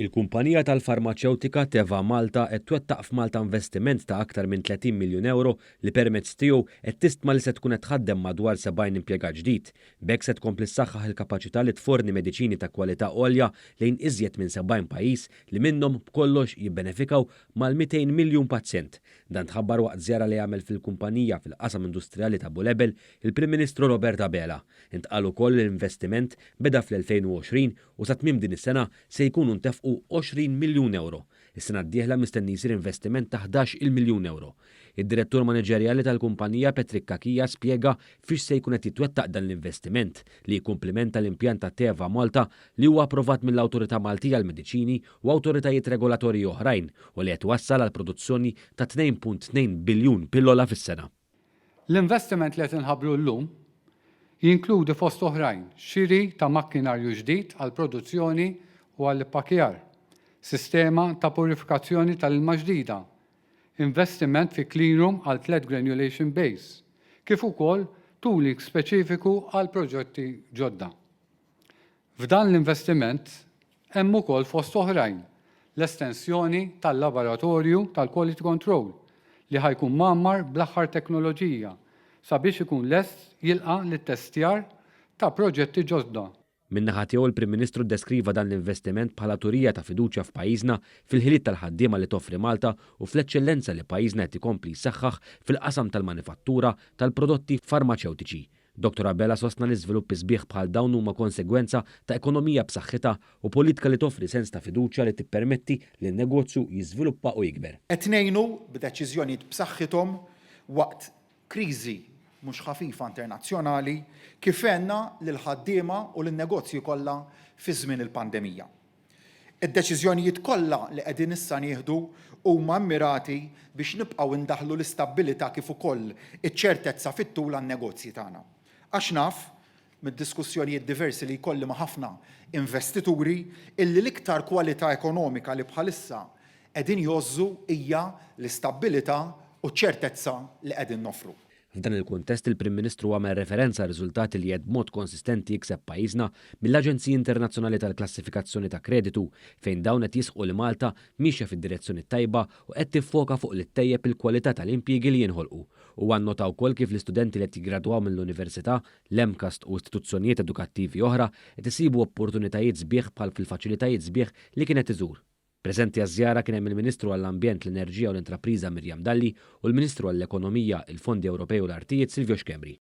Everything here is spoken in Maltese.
Il-kumpanija tal-farmaceutika Teva Malta qed twettaq f'Malta investiment ta' aktar minn 30 miljun euro li permezz tiegħu qed tistma' li se tkun qed tħaddem madwar 70 impjegat ġdid. B'hekk se tkompli ssaħħaħ il-kapaċità li tforni mediċini ta' kwalità għolja lejn iżjed minn 70 pajjiż li minnhom b'kollox jibbenefikaw mal-200 miljun pazjent. Dan tħabbar waqt żjara li għamel fil-kumpanija fil-qasam industrijali ta' Bulebel il-Prim Ministru Robert Abela. Intqal ukoll l-investiment beda fl-2020 u sa tmiem din is-sena se jkunu ntefqu 20 miljun euro. Is-sena d-dieħla mistenni jsir investiment ta' 11 miljun euro. Id-direttur maniġerjali tal-kumpanija Petrik Kakija spjega fiex se jkun qed jitwettaq dan l-investiment li jkumplimenta l-impjant ta' Teva Malta li huwa approvat mill-Awtorità Maltija għall-Mediċini u awtoritajiet regolatorji oħrajn u li qed wassal għal produzzjoni ta' 2.2 biljun pillola fis-sena. L-investiment li qed inħabbru llum jinkludi fost oħrajn xiri ta' makkinarju ġdid għal produzzjoni u għall-ippakjar, sistema ta' purifikazzjoni tal-ilma ġdida, investiment fi clean room għal 3 granulation base, kif ukoll tooling speċifiku għal proġetti ġodda. F'dan l-investiment hemm ukoll fost oħrajn l-estensjoni tal-laboratorju tal-quality control li ħajkun mammar bl-aħħar teknoloġija sabiex ikun lest jilqa' lit-testjar ta' proġetti ġodda. Min-naħa tiegħu il-Prim Ministru ddeskriva dan l-investiment bħala turija ta' fiduċja f'pajjiżna fil-ħiliet tal-ħaddiema li toffri Malta u fl-eċċellenza li pajjiżna qed ikompli jsaħħaħ fil-qasam tal-manifattura tal-prodotti farmaceutiċi. Dr. Abela sostna li żviluppi sbieħ bħal dawn huma konsegwenza ta' ekonomija b'saħħitha u politika li toffri sens ta' fiduċja li tippermetti li n-negozju jiżviluppa u jikber. Qed ngħinu b'deċiżjonijiet b'saħħithom waqt kriżi mhux ħafifa internazzjonali kif għenna lill-ħaddiema u lin-negozji kollha fi żmien il-pandemija. Id-deċiżjonijiet kollha li qegħdin issa nieħdu huma mmirati biex nibqgħu indaħħlu l-istabbilità kif ukoll iċ-ċertezza fit-tul għan-negozji tagħna. Għax naf mid-diskussjonijiet diversi li jkolli ma' ħafna investituri illi l-iktar kwalità ekonomika li bħalissa qegħdin jożżu hija l-istabbilità u ċ-ċertezza li qegħdin nofru. F'dan il-kuntest il-Prim Ministru għamel referenza għal riżultati li qed b'mod konsistenti jikseb pajjiżna mill-Aġenziji Internazzjonali tal-Klassifikazzjoni ta' Kreditu fejn dawn qed jisħu li Malta mixja fid-direzzjoni tajba u qed tiffoka fuq li ttejjeb il-kwalità tal-impjiegi li jinħolqu. U għannota wkoll kif l-istudenti li qed jiggradwaw mill-Università, l-EMCAST u istituzzjonijiet edukattivi oħra qed isibu opportunitajiet sbieħ bħal fil-faċilitajiet sbieħ li kienet iżur. Preżenti għaż-żjara kien hemm il-Ministru għall-Ambjent, l-Enerġija u l-Intrapriża Mirjam Dalli u l-Ministru għall-Ekonomija, il-Fondi Ewropej u l-Artijiet Silvio Xkemri.